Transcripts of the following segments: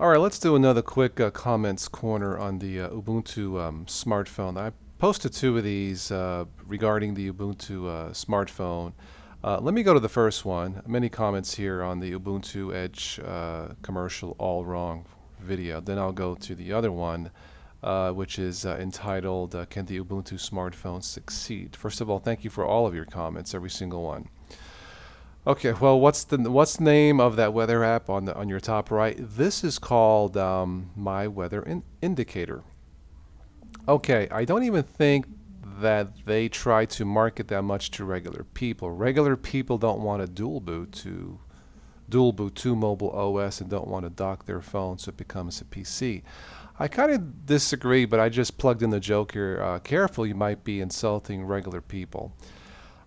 All right, let's do another quick comments corner on the Ubuntu smartphone. I posted two of these regarding the Ubuntu smartphone. Let me go to the first one. Many comments here on the Ubuntu Edge commercial all wrong video. Then I'll go to the other one, which is entitled Can the Ubuntu Smartphone Succeed? First of all, thank you for all of your comments, every single one. Okay, well, what's the name of that weather app on your top right? This is called My Weather Indicator. Okay, I don't even think that they try to market that much to regular people. Regular people don't want to dual boot to mobile OS and don't want to dock their phone so it becomes a PC. I kind of disagree, but I just plugged in the joke here. Careful, you might be insulting regular people.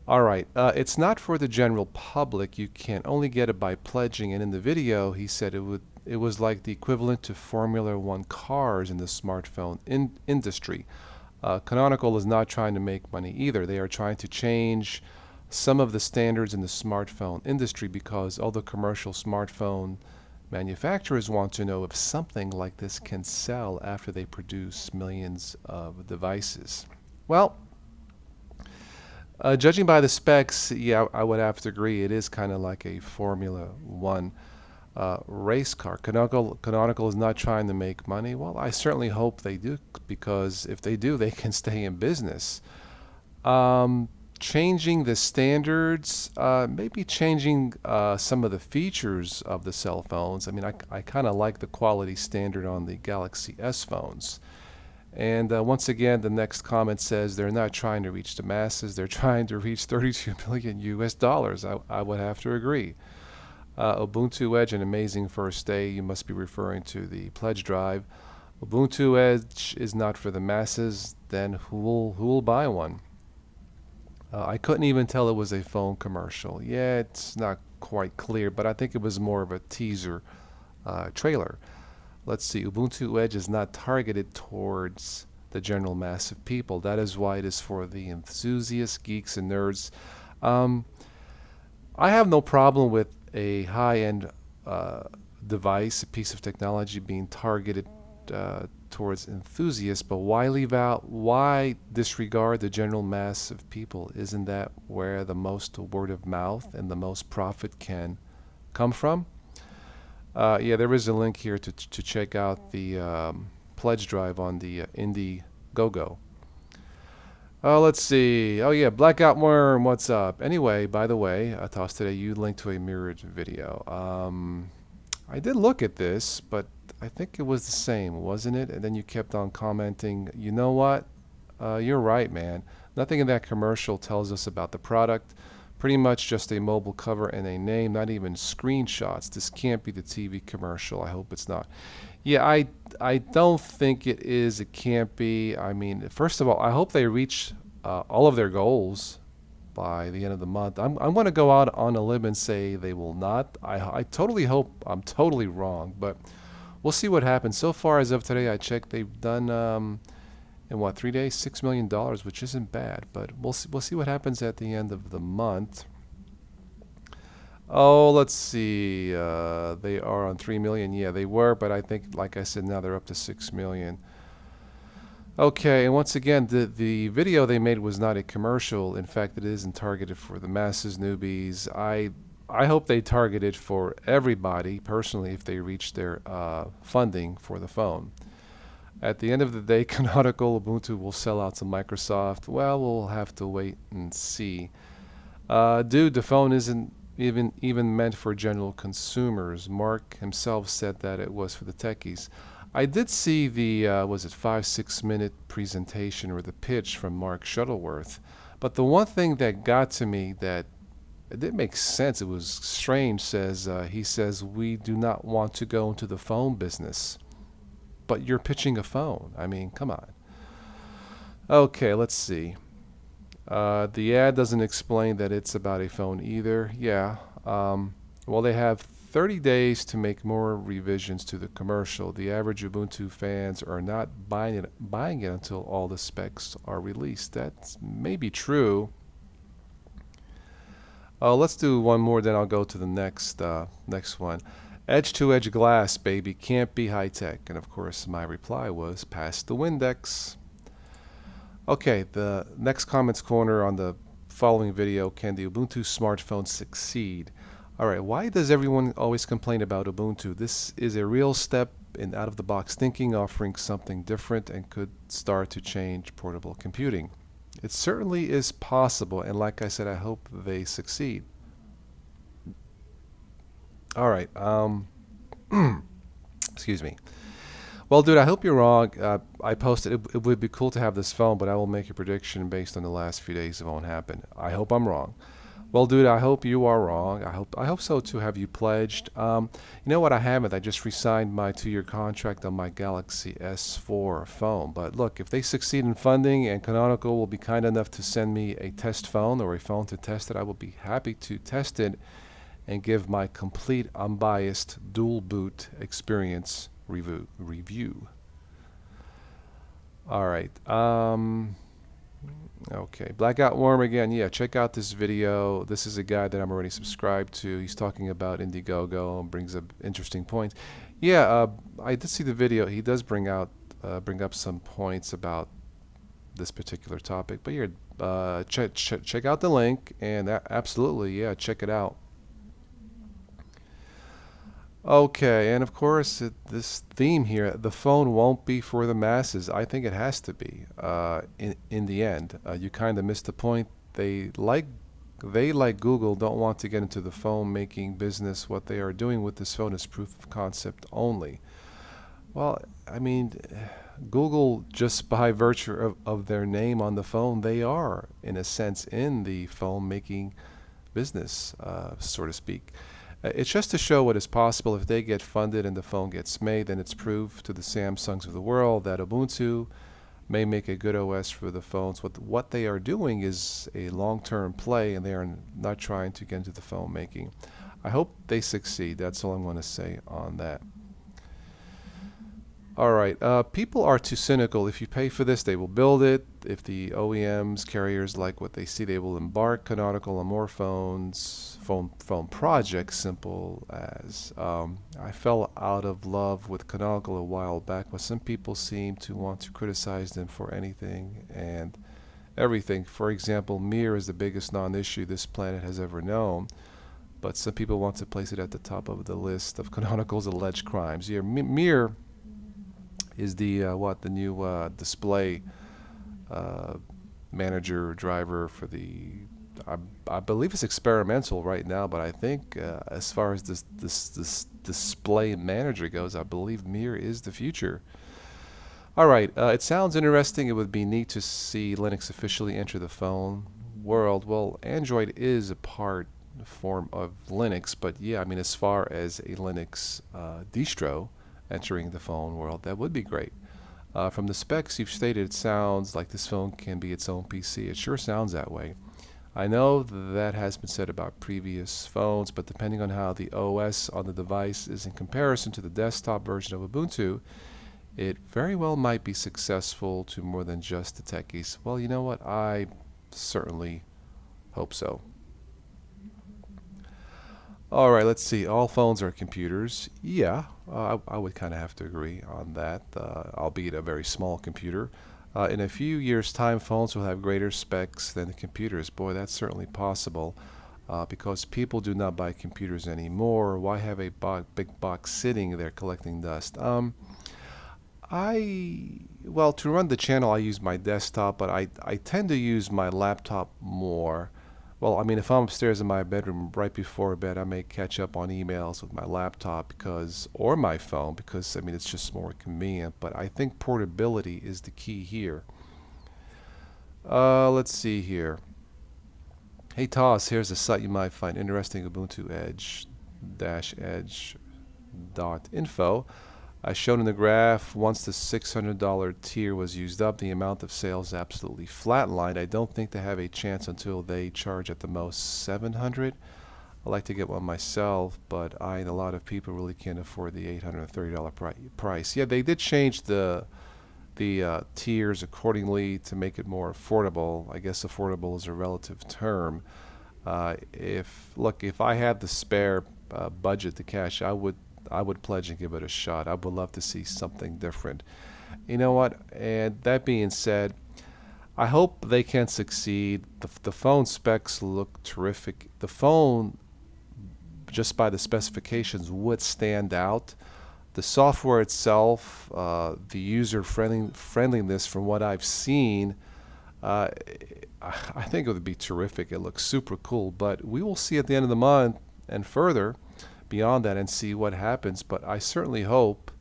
All right, it's not for the general public. You can only get it by pledging. And in the video, he said it was like the equivalent to Formula One cars in the smartphone industry. Canonical is not trying to make money either. They are trying to change some of the standards in the smartphone industry because all the commercial smartphone manufacturers want to know if something like this can sell after they produce millions of devices. Well, judging by the specs, yeah, I would have to agree. It is kind of like a Formula One race car. Canonical is not trying to make money. Well, I certainly hope they do, because if they do, they can stay in business. Changing the standards, maybe changing some of the features of the cell phones. I mean, I kind of like the quality standard on the Galaxy S phones. And once again, the next comment says they're not trying to reach the masses. They're trying to reach 32 billion US dollars. I would have to agree. UbuntuEdge, an amazing first day. You must be referring to the pledge drive. UbuntuEdge is not for the masses. Then who will buy one? I couldn't even tell it was a phone commercial. Yeah, it's not quite clear, but I think it was more of a teaser trailer. Let's see, Ubuntu Edge is not targeted towards the general mass of people. That is why it is for the enthusiasts, geeks, and nerds. Um, I have no problem with a high-end device, a piece of technology being targeted towards enthusiasts, but why leave out, why disregard the general mass of people? Isn't that where the most word of mouth and the most profit can come from? Yeah, there is a link here to check out the pledge drive on the Indiegogo. Oh, let's see. Oh, yeah, Blackout Worm, what's up? Anyway, by the way, Toss today, you linked to a mirrored video. I did look at this, but I think it was the same, wasn't it? And then you kept on commenting, you know what? You're right, man. Nothing in that commercial tells us about the product. Pretty much just a mobile cover and a name, not even screenshots. This can't be the TV commercial. I hope it's not. Yeah, I don't think it is. It can't be. I mean, first of all, I hope they reach all of their goals by the end of the month. I'm going to go out on a limb and say they will not. I totally hope I'm totally wrong, but we'll see what happens. So far, as of today, I checked, they've done in what, 3 days, $6 million, which isn't bad, but we'll see what happens at the end of the month. Oh, let's see. They are on 3 million. Yeah, they were, but I think, like I said, now they're up to 6 million. Okay, and once again, the video they made was not a commercial. In fact, it isn't targeted for the masses, newbies. I hope they target it for everybody, personally, if they reach their funding for the phone. At the end of the day, Canonical Ubuntu will sell out to Microsoft. Well, we'll have to wait and see. Dude, the phone isn't even meant for general consumers. Mark himself said that it was for the techies. I did see the was it 5-6 minute presentation or the pitch from Mark Shuttleworth, but the one thing that got to me that it didn't make sense, it was strange. He says we do not want to go into the phone business, but you're pitching a phone. I mean, come on. Okay, let's see. The ad doesn't explain that it's about a phone either. Yeah. Well, they have 30 days to make more revisions to the commercial. The average Ubuntu fans are not buying it until all the specs are released. That may be true. Let's do one more, then I'll go to the next one. Edge to edge glass, baby, can't be high tech. And of course, my reply was pass the Windex. Okay, the next comments corner on the following video, can the Ubuntu smartphone succeed? Alright, why does everyone always complain about Ubuntu? This is a real step in out-of-the-box thinking, offering something different and could start to change portable computing. It certainly is possible, and like I said, I hope they succeed. Alright, excuse me. Well, dude, I hope you're wrong. I posted it would be cool to have this phone, but I will make a prediction based on the last few days. It won't happen. I hope I'm wrong. Well, dude, I hope you are wrong. I hope so too. Have you pledged? You know what? I haven't. I just re-signed my 2-year contract on my Galaxy S4 phone. But look, if they succeed in funding and Canonical will be kind enough to send me a test phone or a phone to test it, I will be happy to test it and give my complete, unbiased, dual boot experience review. All right. Okay, Blackout Worm again. Yeah, check out this video. This is a guy that I'm already subscribed to. He's talking about Indiegogo and brings up interesting points. Yeah, I did see the video. He does bring up some points about this particular topic. But yeah, check out the link and absolutely, yeah, check it out. Okay, and of course, this theme here, the phone won't be for the masses. I think it has to be. In the end, you kind of missed the point. They like Google don't want to get into the phone making business. What they are doing with this phone is proof of concept only. Well, I mean, Google, just by virtue of their name on the phone, they are, in a sense, in the phone making business, so to speak. It's just to show what is possible. If they get funded and the phone gets made, then it's proof to the Samsungs of the world that Ubuntu may make a good OS for the phones. What they are doing is a long-term play, and they are not trying to get into the phone making. I hope they succeed. That's all I'm going to say on that. All right, people are too cynical. If you pay for this, they will build it. If the OEMs, carriers like what they see, they will embark Canonical on more phones, phone projects, simple as. I fell out of love with Canonical a while back, but some people seem to want to criticize them for anything and everything. For example, Mir is the biggest non-issue this planet has ever known, but some people want to place it at the top of the list of Canonical's alleged crimes. Yeah, Mir is the new display manager driver for the I believe it's experimental right now, but I think as far as this display manager goes, I believe Mir is the future. All right, it sounds interesting. It would be neat to see Linux officially enter the phone world. Well, Android is a form of Linux, but yeah, I mean, as far as a Linux distro entering the phone world, that would be great. From the specs you've stated, it sounds like this phone can be its own PC. It sure sounds that way. I know that has been said about previous phones, but depending on how the OS on the device is in comparison to the desktop version of Ubuntu, it very well might be successful to more than just the techies. Well, you know what? I certainly hope so. All right, let's see. All phones are computers. Yeah, I would kind of have to agree on that, albeit a very small computer. In a few years' time, phones will have greater specs than the computers. Boy, that's certainly possible because people do not buy computers anymore. Why have a big box sitting there collecting dust? Well, to run the channel, I use my desktop, but I tend to use my laptop more. Well, I mean, if I'm upstairs in my bedroom right before bed, I may catch up on emails with my laptop or my phone because, I mean, it's just more convenient. But I think portability is the key here. Let's see here. Hey, Toss, here's a site you might find interesting, UbuntuEdge-edge.info. As shown in the graph, once the $600 tier was used up, the amount of sales absolutely flatlined. I don't think they have a chance until they charge at the most $700. I like to get one myself, but I and a lot of people really can't afford the $830 price. Yeah, they did change the tiers accordingly to make it more affordable. I guess affordable is a relative term. If I had the spare budget to cash, I would I would pledge and give it a shot. I would love to see something different. You know what? And that being said, I hope they can succeed. The phone specs look terrific. The phone, just by the specifications, would stand out. The software itself, the user friendliness from what I've seen, uh, I think it would be terrific. It looks super cool, but we will see at the end of the month and further beyond that and see what happens. But I certainly hope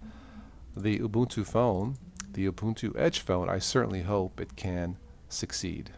the Ubuntu phone, the UbuntuEdge phone, I certainly hope it can succeed.